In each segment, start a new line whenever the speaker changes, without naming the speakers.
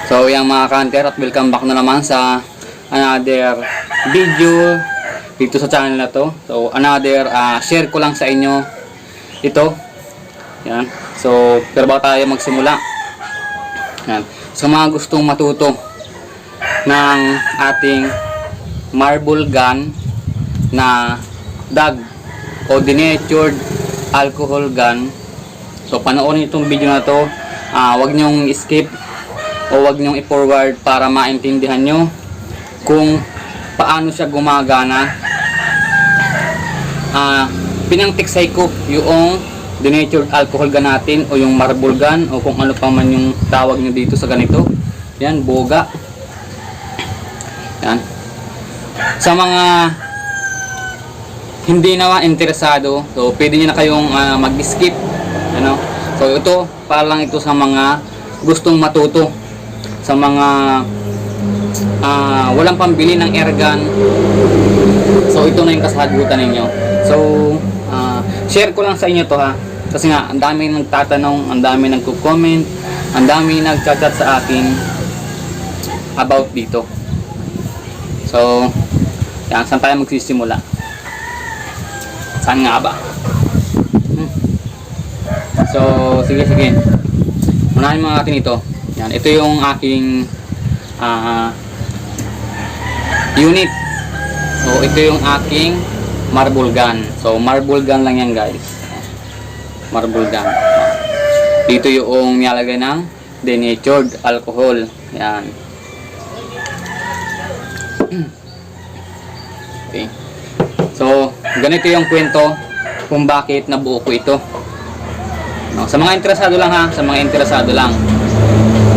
So yung mga kanter, at welcome back na naman sa another video dito sa channel na to. So another share ko lang sa inyo ito. Yan. So pero bago tayo magsimula, yan, sa mga gustong matuto ng ating marble gun na DAG o denatured alcohol gun, so panoorin itong video na to. Wag nyong skip o wag nyong i-forward para maintindihan nyo kung paano siya gumagana. Pinangtiksay ko yung denatured alcohol gun natin o yung marble gun o kung ano pa man yung tawag nyo dito sa ganito. Yan, boga. Yan. Sa mga hindi naman interesado, so pwede nyo na kayong mag-skip, ano? So ito, para lang ito sa mga gustong matuto, sa mga walang pambili ng airgun. So ito na yung kasagutan ninyo. So share ko lang sa inyo to, ha, kasi nga ang dami nagtatanong, ang dami nagko-comment, ang dami nagchat-chat sa akin about dito. So yan, saan tayo magsisimula? Saan nga ba? So sige, unahin mga natin ito. Yan, ito yung aking unit. So ito yung aking marble gun. So marble gun lang yan, guys. Marble gun. Dito yung nilalagay ng denatured alcohol. Yan. Okay. So ganito yung kwento kung bakit nabuo ko ito. No, sa mga interesado lang, ha, sa mga interesado lang.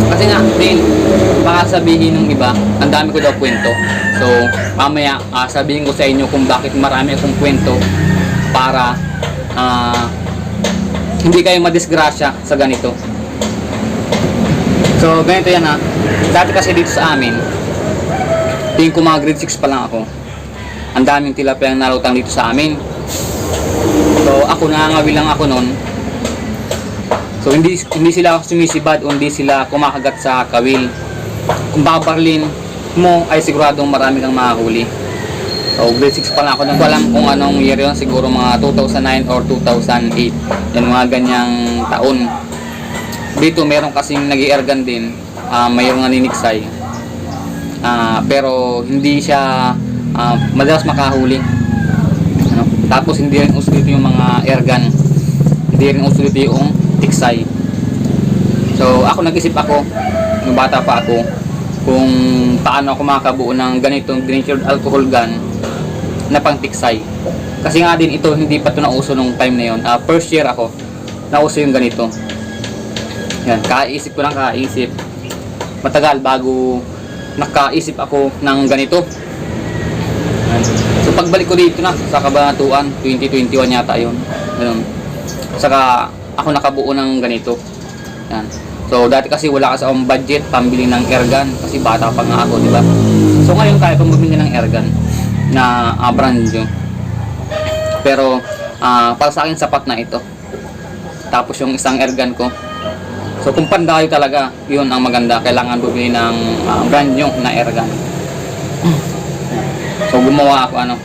Kasi nga din, baka sabihin ng iba, ang dami ko daw kwento. So mamaya sabihin ko sa inyo kung bakit marami akong kwento para hindi kayo madisgrasya sa ganito. So ganito yan, ha. Dati kasi dito sa amin, tingin ko mga grade 6 pa lang ako, ang daming tilapia ang narutang dito sa amin. So ako, nangangawi lang ako noon. So hindi sila sumisibad o hindi sila kumakagat sa kawil. Kung babarlin mo ay siguradong marami kang makahuli. So grade 6 pa lang ako, nang alam kung anong year yun, siguro mga 2009 or 2008. Yan, mga ganyang taon. Dito meron kasing nag-i-airgun din, mayroong naniniksay. Pero hindi siya madalas makahuli. Ano? Tapos hindi rin uso dito yung mga airgun. Hindi rin uso dito yung tiksay. So ako, nag-isip ako nung bata pa ako kung paano ako makabuo ng ganitong denatured alcohol gun na pang tiksay. Kasi nga din ito, hindi pa ito nauso nung time na yun. First year ako, nauso yung ganito. Yan, kaisip ko lang, kaisip. Matagal bago nakaisip ako ng ganito. Yan. So pagbalik ko dito na sa Kabanatuan, 2021 yata yun. Ganun. Saka ako nakabuo ng ganito. Yan. So dati kasi wala kasi akong budget pambili ng airgun kasi bata pa nga ako, di ba? So ngayon kaya kong bumili ng airgun na brand new. Pero para sa akin sapat na ito. Tapos yung isang airgun ko. So kung pandayo talaga, yun ang maganda. Kailangan bumili ng brand new na airgun. So gumawa ako ano.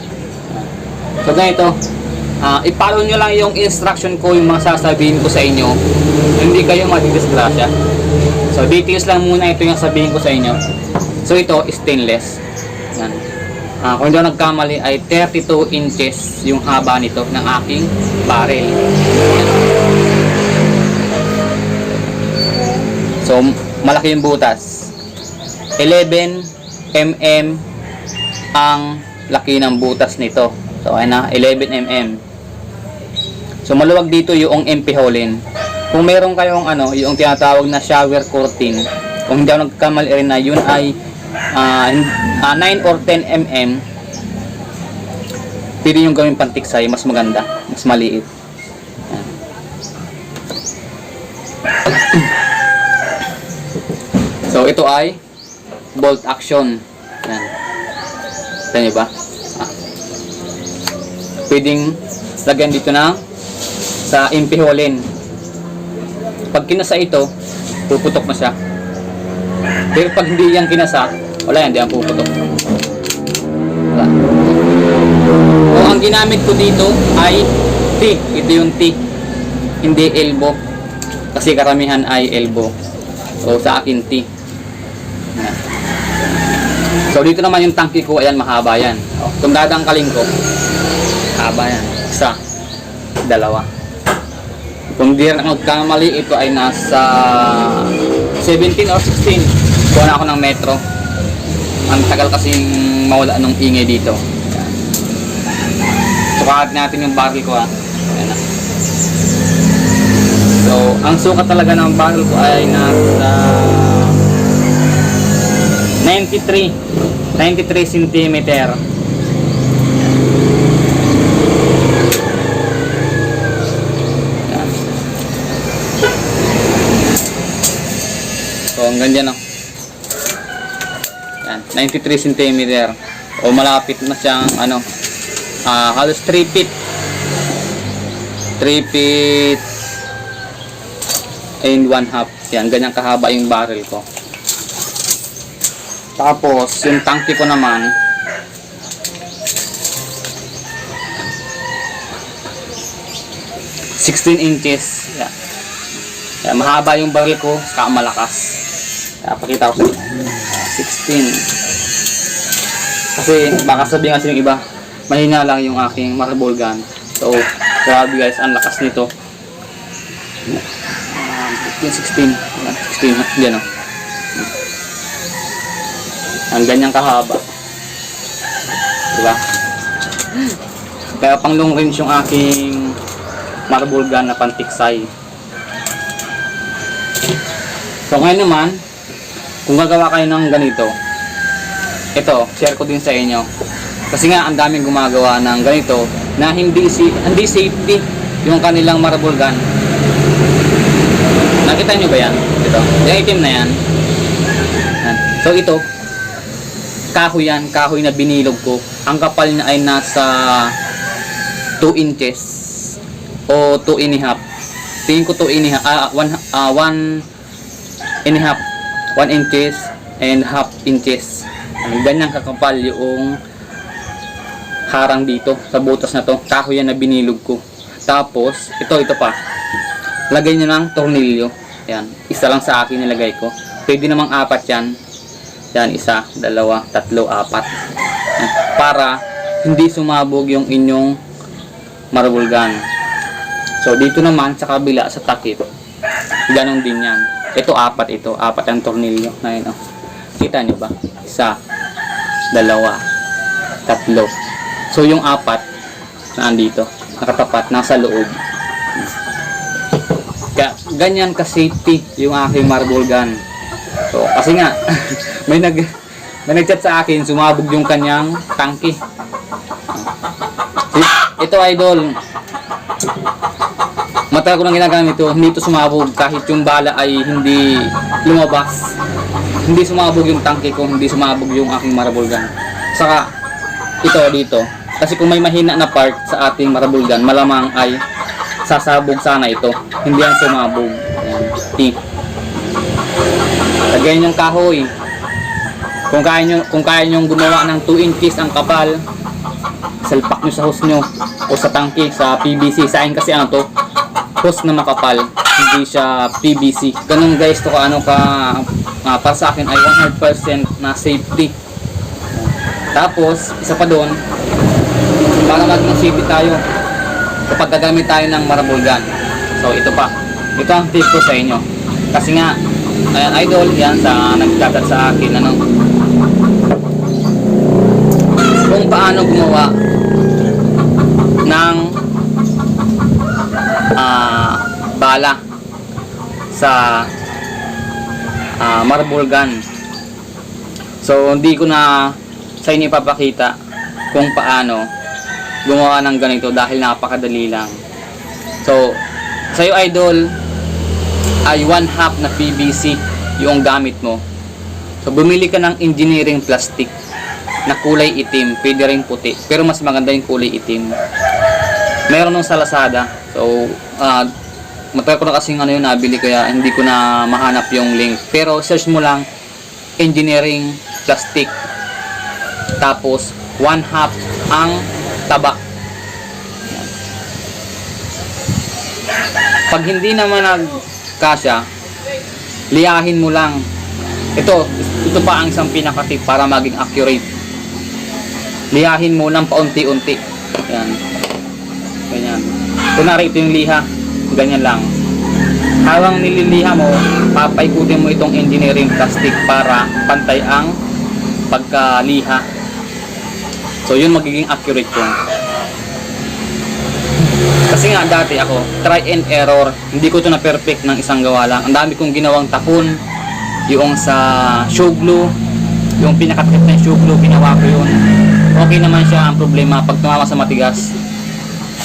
So ganito. I-follow nyo lang yung instruction ko, yung mga sasabihin ko sa inyo. Hindi kayo madidisgrasya. So details lang muna ito yung sabihin ko sa inyo. So ito, stainless. Yan. Kung hindi ako nagkamali ay 32 inches yung haba nito ng aking barrel. Yan. So malaki yung butas. 11 mm ang laki ng butas nito. So ayun na, 11 mm. So maluwag dito yung empiholin. Kung meron kayong yung tinatawag na shower curtain, kung hindi ako nagkamali rin na yun ay 9 or 10 mm, pwede yung gawin pantiksay, mas maganda, mas maliit. Yan. So ito ay bolt action. Yan. Tignan nyo ba? Pwedeng lagyan dito na sa empiholin. Pag kinasa ito, puputok na siya. Pero pag hindi yan kinasa, wala yan, hindi yan puputok. Wala. So, ang ginamit ko dito ay T. Ito yung T. Hindi elbow. Kasi karamihan ay elbow. So, sa akin T. Yan. So, dito naman yung tangke ko, ayan, mahaba yan. Kung dadangkalin ko, mahaba yan. Isa, dalawa. Kung di rin ako kamali, ito ay nasa 17 or 16. Kuha na ako ng metro. Ang tagal kasing mawala ng ingay dito. Ayan. Sukat natin yung barrel ko, ha. Ayan na. So, ang sukat talaga ng barrel ko ay nasa 93 centimeter. Ayan. So, hanggang dyan, oh. Yan, 93 cm o malapit na siyang ano, halos 3 feet and 1/2. Yan, ganyan kahaba yung barrel ko. Tapos yung tangke ko naman (16 inches). Yan. Yan, mahaba yung barrel ko, saka malakas. Yan, pakita ko sa inyo. 16. Kasi baka sabihin kasi yung iba, mahina lang yung aking marble gun. So, grabe guys, ang lakas nito. 16. 16. Yan o. Ang ganyang kahaba. Diba? Kaya pang long range yung aking marble gun na pantiksay. So, ngayon naman, kung gagawa kayo ng ganito, ito, share ko din sa inyo. Kasi nga, ang daming gumagawa ng ganito na hindi safety yung kanilang marble gun. Nakita nyo ba yan? Ito, yung itim na yan. So, ito, kahoy yan, kahoy na binilog ko. Ang kapal niya ay nasa 2 inches o 2.5. Tingin ko 2.5, 1 inches and 1/2 inches. Ganyan kakapal yung harang dito sa butas na to. Kahoy yan na binilog ko. Tapos ito pa, lagay nyo ng tornilyo. Yan, isa lang sa akin nilagay ko. Pwede namang 4 yan. Yan, 1, 2, 3, 4. Yan. Para hindi sumabog yung inyong marble gun. So dito naman sa kabila sa takip, ganon din yan. Ito 4 ang tornilyo na yun, oh. Kita nyo ba? 1, 2, 3. So yung 4 na andito, nakatapat, nasa loob. Kaya ganyan ka safety yung aking marble gun. So kasi nga may nag-chat sa akin, sumabog yung kanyang tangke. Ito idol, matagal ko nang ginagamit ito, hindi ito sumabog kahit yung bala ay hindi lumabas. Hindi sumabog yung tangke ko, hindi sumabog yung aking marble gun. Saka ito dito, kasi kung may mahina na part sa ating marble gun, malamang ay sasabog sana ito. Hindi yan sumabog. Ayan. Lagyan yung kahoy. Kung kaya nyo gumawa ng 2 inches ang kapal, salpak nyo sa hose nyo o sa tangke, sa PVC. Sa akin kasi ano to, hose na makapal, hindi siya PVC. Ganun guys to para sa akin ay 100% na safety. Tapos isa pa doon, para maging safety tayo kapag gagamit tayo ng marble gun. So ito ang tip ko sa inyo. Kasi nga, ayan idol, yan sa nagtatat sa akin kung paano gumawa ng bala sa marble gun. So hindi ko na sa inyo ipapakita kung paano gumawa ng ganito dahil napakadali lang. So sa'yo idol ay 1/2 na PVC yung gamit mo. So bumili ka ng engineering plastic na kulay itim, pwede rin puti, pero mas maganda yung kulay itim. Meron nung sa Lazada. So matagal ko na kasing yun nabili, kaya hindi ko na mahanap yung link. Pero search mo lang engineering plastic. Tapos 1/2 ang taba. Pag hindi naman nagkasya, liyahin mo lang. Ito pa ang isang pinaka-tip para maging accurate. Liyahin mo lang paunti-unti. Yan. Ganyan. Kunwari ito yung liha. Ganyan lang. Habang nililiha mo, papaikutin mo itong engineering plastic para pantay ang pagkaliha. So yun magiging accurate yun. Kasi nga dati ako, try and error. Hindi ko ito na perfect ng isang gawa lang. Ang dami kong ginawang tapon. Yung sa show glue, yung pinakatakip na show glue, ginawa ko yun. Okay naman siya. Ang problema, pag tumama sa matigas,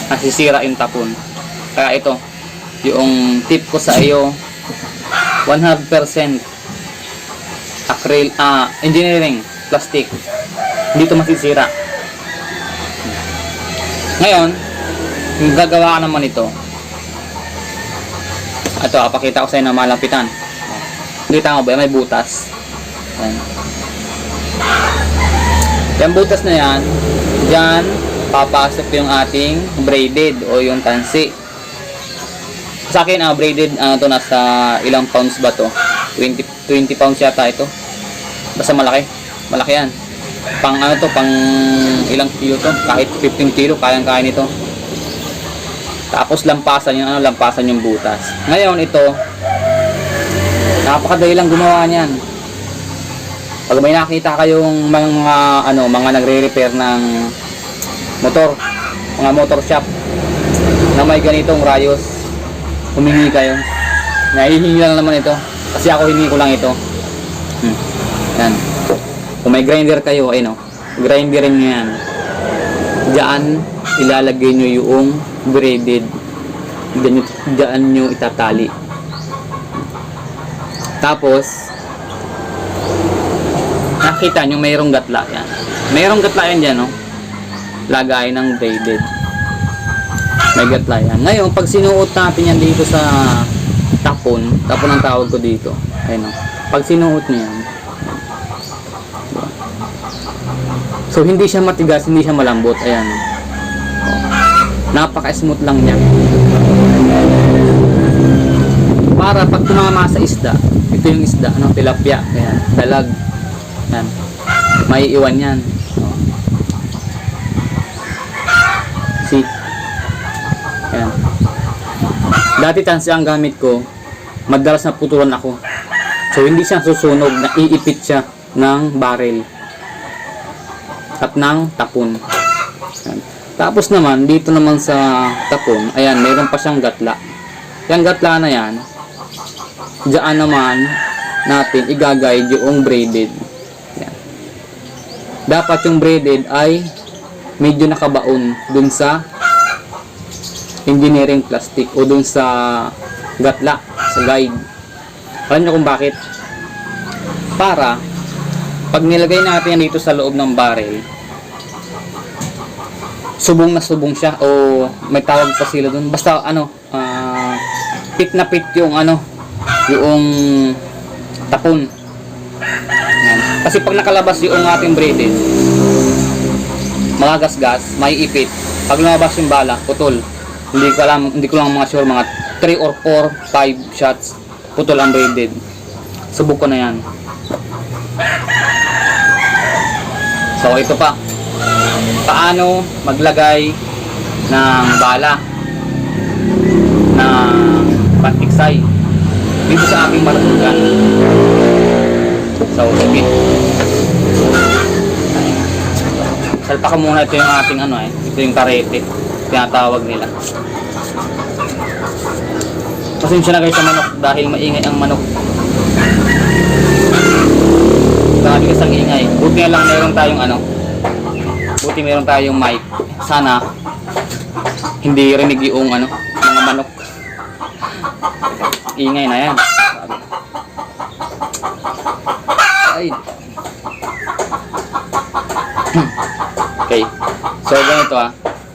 nasisira yung tapon. Kaya ito, yung tip ko sa iyo, 100% engineering plastic, hindi ito masisira. Ngayon, kung gagawa ka naman ito, ito, pakita ko sa inyo na malapitan. Kita mo ba? May butas. Yan. Yung butas na yan, dyan, papasok yung ating braided o yung tansi. Sa akin, braided, to nasa ilang pounds ba to? 20 pounds yata ito. Basta malaki. Malaki yan. Pang pang ilang kilo to? Kahit 15 kilo, kayang-kaya nito. Tapos lampasan yung butas. Ngayon ito, napakadali lang gumawa niyan. Pag may nakita kayong mga nagre-repair ng motor, mga motor shop na may ganitong rayos, humingi kayo. Nahihingi lang naman ito. Kasi ako hiningi ko lang ito. Yan. Kung may grinder kayo, grinderin nyo yan. Diyan, ilalagay nyo yung braided. Diyan nyo itatali. Tapos, nakita nyo mayroong gatla yan. Mayroong gatla yan dyan, no? Lagay ng braided. May gatla yan. Ngayon, pag sinuot natin yan dito sa tapon ang tawag ko dito. Ayun, no? Pag sinuot nyo yan, so hindi siya matigas, hindi siya malambot. Ayan. Napaka-smooth lang niya. Para pag tumama sa isda, ito yung isda, tilapia, ayan, dalag. Ayan. May iwan yan. See? Ayan. Dati tansi ang gamit ko, madalas na putulan ako. So hindi siya susunog, naiipit siya ng barrel at ng tapon. Ayan. Tapos naman, dito naman sa tapon, ayan, mayroon pa siyang gatla. Yung gatla na yan, diyan naman natin igagay yung braided. Ayan. Dapat yung braided ay medyo nakabaon dun sa engineering plastic o dun sa gatla, sa guide. Alam nyo kung bakit? Para pag nilagay natin yan dito sa loob ng barrel, subong na subong siya, o may tawag pa sila dun, basta pit na pit yung yung tapon. Yan. Kasi pag nakalabas yung ating braided, magagasgas, may ipit. Pag lumabas yung bala, putol. Hindi ko lang mga sure, mga 3 or 4, 5 shots, putol ang braided. Subok ko na yan. So ito pa, paano maglagay ng bala ng pantiksay dito sa aking maratugan. So okay, salpa ka muna. Ito yung ating ito yung karete, tinatawag nila. Pasensya na guys sa manok dahil maingay ang manok. Grabe kasang ingay. Buti na lang meron tayong mic. Sana hindi rinig yung mga manok. Ingay na yan. Ay. Okay. So ganito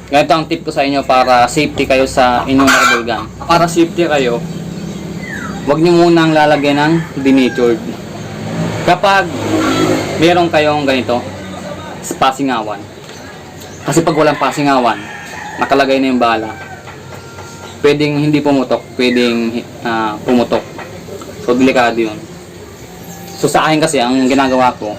ganito ang tip ko sa inyo para safety kayo sa inyong marble gun. Para safety kayo, huwag niyo munang lalagyan ng denatured. Kapag meron kayong ganito, pasingawan. Kasi pag walang pasingawan, nakalagay na yung bala, pwedeng hindi pumutok, pwedeng pumutok. So, delikado yun. So, sa akin kasi, ang ginagawa ko,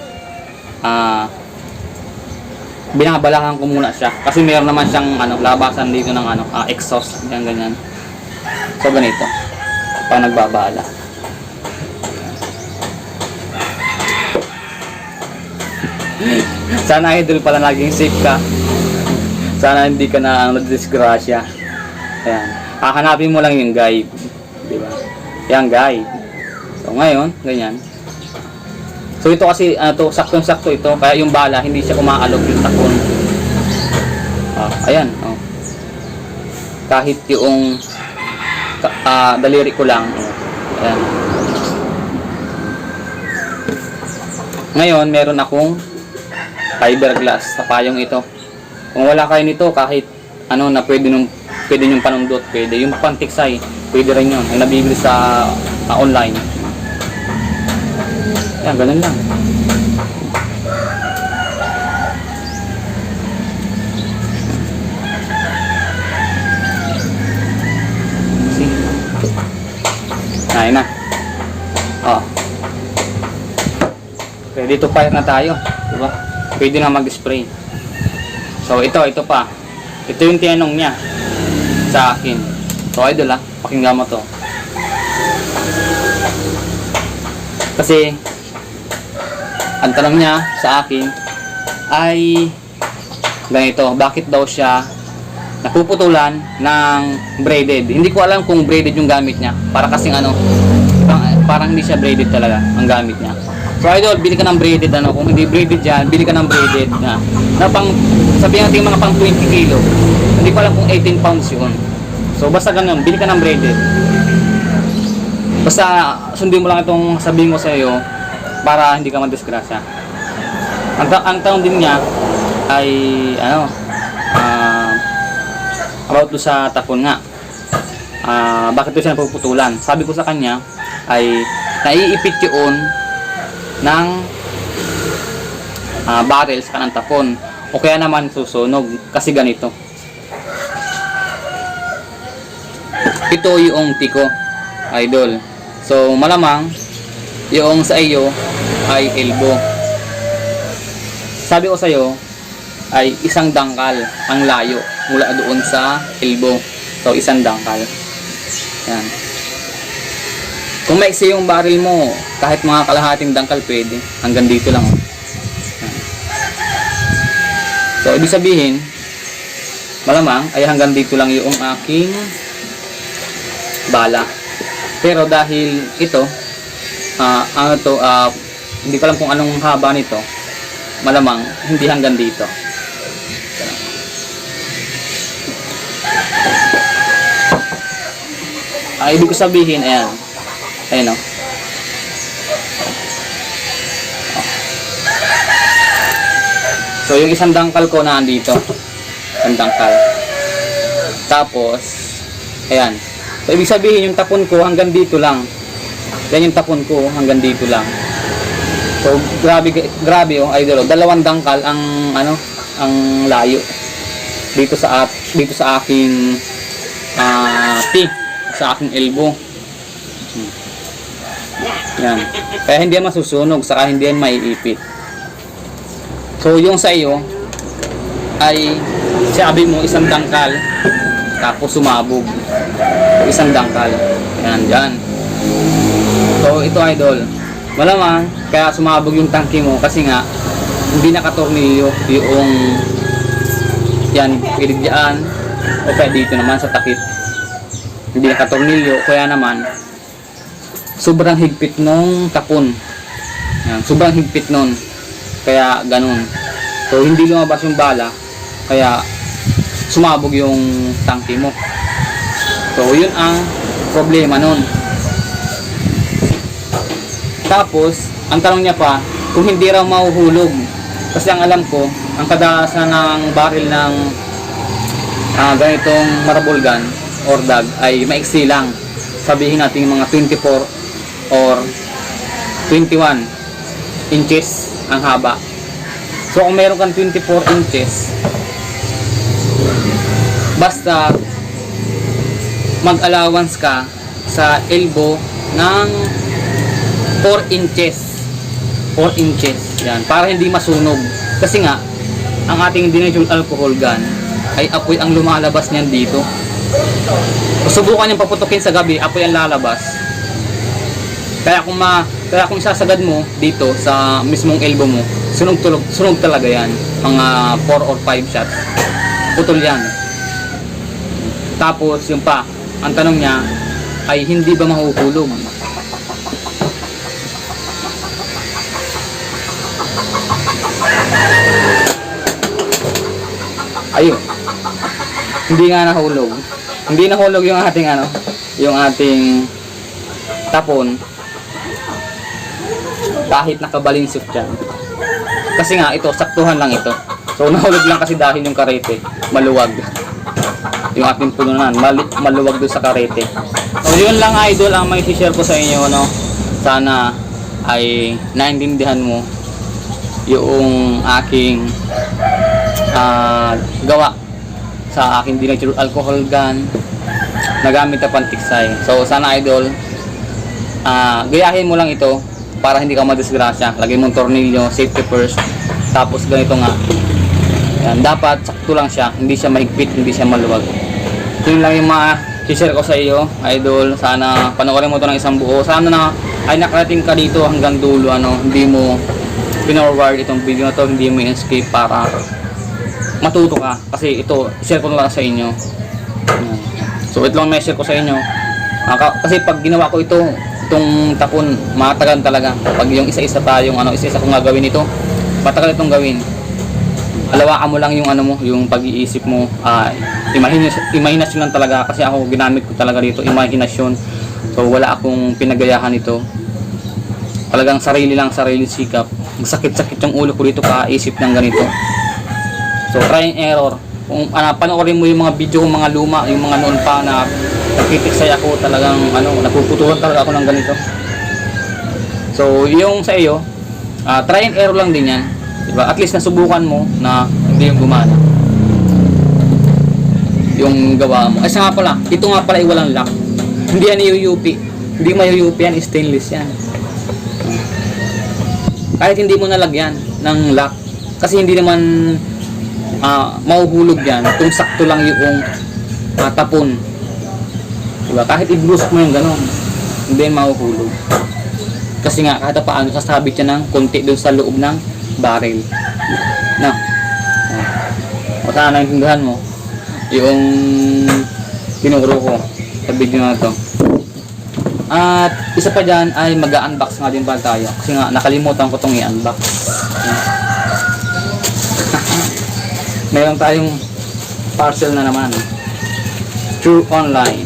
binabalahan ko muna siya. Kasi meron naman siyang labasan dito ng exhaust, ganyan. So, ganito. Pag nagbabala. Sana idol pala naging safe ka. Sana hindi ka na nadisgrasya. Ayan. Hahanapin mo lang yung guide. Diba? Yan guide. So ngayon, ganyan. So ito kasi, saktong-sakto ito. Kaya yung bala, hindi siya umaalog yung takon. Ayan. Kahit yung daliri ko lang. Ayan. Ngayon, meron akong fiberglass sa payong ito. Kung wala kayo nito, kahit na pwede yung panundot, pwede yung pantiksay, pwede rin yun. Ang nabibili sa online. Yan, ganun lang. See? Ayun na. Ready to fire na tayo, diba? Pwede na mag-spray. So ito pa. Ito yung tinanong niya sa akin. So idol pakinggan mo to. Kasi ang tanong niya sa akin ay ganito, bakit daw siya napuputulan ng braided? Hindi ko alam kung braided yung gamit niya. Para kasing parang hindi siya braided talaga ang gamit niya. So idol, bili ka ng braided kung hindi braided yan, bili ka ng braided na pang, sabihin natin mga pang 20 kilo. Hindi ko alam kung 18 pounds yun. So basta ganun, bili ka ng braided. Basta sundin mo lang itong sabihin ko sa iyo para hindi ka madisgrasya. Ang tanong din niya ay about do sa tapon nga. Bakit ito siya napuputulan? Sabi ko sa kanya ay naiipit yun ng barrel sa kanang tapon o kaya naman susunog kasi ganito. Ito yung tiko, idol. So malamang yung sa iyo ay elbow. Sabi ko sa iyo ay isang dangkal ang layo mula doon sa elbow. So isang dangkal. Yan. Kung maiksi yung barrel mo, kahit mga kalahating dangkal pwede. Hanggang dito lang. So, ibig sabihin, malamang ay hanggang dito lang yung aking bala. Pero dahil ito, hindi ko alam kung anong haba nito, malamang hindi hanggang dito. Ibig ko sabihin, ayan. Ayun So yung isang dangkal ko na andito. Isang dangkal. Tapos ayan. So ibig sabihin yung tapon ko hanggang dito lang. Yan yung tapon ko hanggang dito lang. So grabe idol. Dalawang dangkal ang ang layo. Dito sa aking sa aking elbow. Yan. Kaya hindi yan masusunog, saka hindi yan maiipit. So yung sa iyo ay sabi mo isang dangkal tapos sumabog. So, isang dangkal. Yan, dyan. So ito idol, malamang kaya sumabog yung tangke mo kasi nga hindi nakatornilyo yung yan, pilig dyan o kaya dito naman sa takip. Hindi nakatornilyo, kaya naman sobrang higpit nung tapon. Yan, sobrang higpit nun. Kaya ganun. So hindi lumabas yung bala, kaya sumabog yung tangke mo. So yun ang problema nun. Tapos ang tanong niya pa kung hindi raw mahuhulog. Kasi ang alam ko, ang kadalasan ng barrel ng ganitong marble gun or dag ay maiksi lang. Sabihin natin mga 24 or 21. inches ang haba. So kung meron kang 24 inches, basta mag-allowance ka sa elbow ng 4 inches. 4 inches. Yan, para hindi masunog. Kasi nga, ang ating denatured alcohol gun ay apoy ang lumalabas niyan dito. Subukan niyang paputukin sa gabi, apoy ang lalabas. Kaya kung sasagad mo dito sa mismong elbow mo, sunog talaga yan. Mga 4 or 5 shots. Putol yan. Tapos yung pa, ang tanong niya ay hindi ba mahuhulog? Ayun. Hindi nga nahulog. Hindi nahulog yung ating yung ating tapon. Kahit nakabalinsok dyan. Kasi nga ito, saktuhan lang ito. So nahulog lang kasi dahil yung karete maluwag. Yung ating pununan maluwag doon sa karete. So yun lang idol ang may share ko sa inyo, no. Sana ay naintindihan mo yung aking gawa sa aking denatured alcohol gun na gamit na pantiksay. So sana idol, gayahin mo lang ito para hindi ka madisgrasya. Lagay mong tornilyo, safety first. Tapos ganito nga. Yan, dapat sakto lang siya, hindi siya mahigpit, hindi siya maluwag. Yun lang yung share ko sa iyo, idol. Sana panoorin mo to ng isang buo. Sana na ay nakarating ka dito hanggang dulo, hindi mo pinorward itong video na to, hindi mo escape para matuto ka. Kasi ito, share ko na lang sa inyo. So ito lang may share ko sa inyo. Kasi pag ginawa ko itong tapon, matagal talaga. Pag yung isa-isa tayong isa-isa kong gagawin ito, matagal itong gawin. Alawakan mo lang yung yung pag-iisip mo. Imahinasyon lang talaga, kasi ako ginamit ko talaga dito, imahinasyon. So wala akong pinagayahan ito. Talagang sarili sikap. Sakit-sakit yung ulo ko dito kaisip ng ganito. So try and error. Kung panoorin mo yung mga video kong mga luma, yung mga noon pa na nakitiksay ako, talagang napuputuhan talaga ako ng ganito. So yung sa iyo, try and error lang din yan, diba? At least nasubukan mo na hindi yung gumana yung gawa mo. Isa nga pala, ito nga pala ay walang lock. Hindi yan UUP. Hindi mayuyup yan, stainless yan. Kahit hindi mo nalagyan ng lock, kasi hindi naman mahuhulog yan kung sakto lang yung tapon, diba? Kahit i-bruise mo yung gano'n, hindi yan mahuhulog. Kasi nga kahit paano sasabit yan ng konti doon sa loob ng barrel. No? O sana naintindihan mo yung tinuro ko sa video na to. At isa pa dyan ay mag-unbox nga din pala tayo, kasi nga nakalimutan ko itong i-unbox. Meron tayong parcel na naman through online.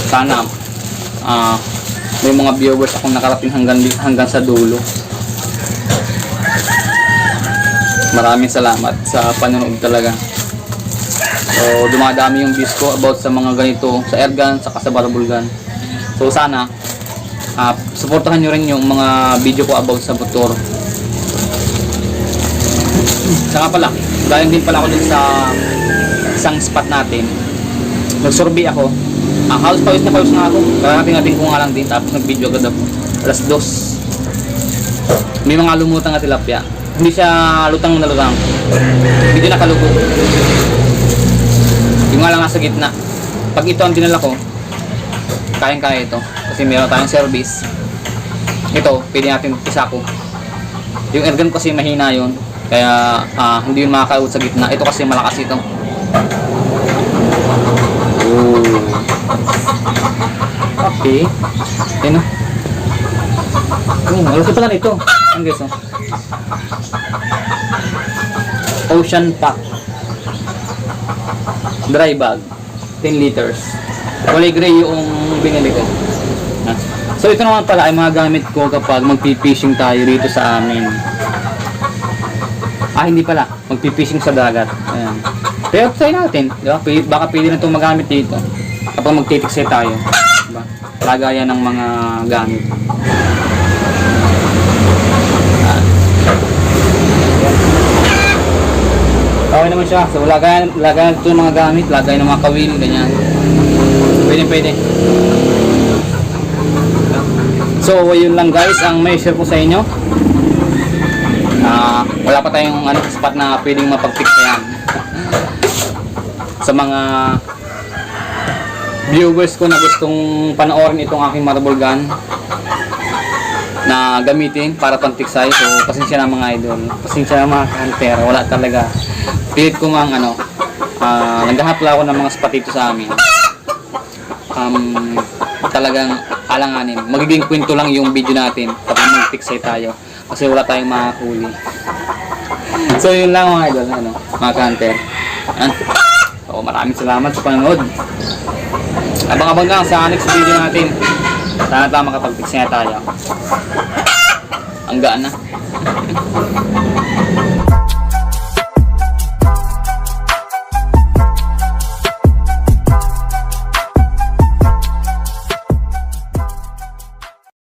Sana may mga viewers akong nakarating hanggang sa dulo. Maraming salamat sa panonood talaga. So dumadami yung views ko about sa mga ganito, sa airgun, saka sa barrel gun. So sana suportahan nyo rin yung mga video ko about sa motor. Saka pala, galing din pala ako dun sa isang spot natin. Nag-survey ako. Halos pawis na ako. Karating ko nga lang din. Tapos nag-video agad ako. Alas 2. May mga lumutang na tilapia. Hindi siya lutang na lutang. Hindi din nakalugog. Yung nga lang nasa gitna. Pag ito ang dinala ko, kayang-kaya ito. Kasi meron tayong service. Ito, pwede natin isako. Yung airgun kasi mahina yun. Kaya hindi yun makakaut sa gitna. Ito kasi malakas ito. Oh. Okay. Yan o. Malaki pala nito. Ang guys, oh. Ocean Pack dry bag 10 liters. Kulay gray yung binili ko. So ito naman pala ay mga gamit ko kapag magpi-fishing tayo dito sa amin. Hindi pala, magpi-fishing sa dagat. Ayan. Pero try natin, di ba? Baka pwede na itong magamit dito kapag magtitiksay tayo, di ba? lagayan ng mga gamit. Okay naman siya. So lagayan ito ng mga gamit, lagayan ng mga kawil, ganyan. Pwede. So yun lang guys ang may share ko sa inyo. Wala pa tayong spot na pwedeng mapag-fix yan. Sa mga viewers ko na gustong panoorin itong aking marble gun na gamitin para pang-tiksay, so pasensya na mga idol, pasensya na mga hunter, wala talaga. Pilit ko mang naghahanap lang ako ng mga spot dito sa amin. Talagang alanganin, magiging kwento lang yung video natin kapag mag-tiksay tayo kasi wala tayong makahuli. So yun lang mga idol, mga hunter. So maraming salamat sa panonood. Abang-abang lang sa next video natin. Sana makapag-tiksay tayo. Ang gaan na.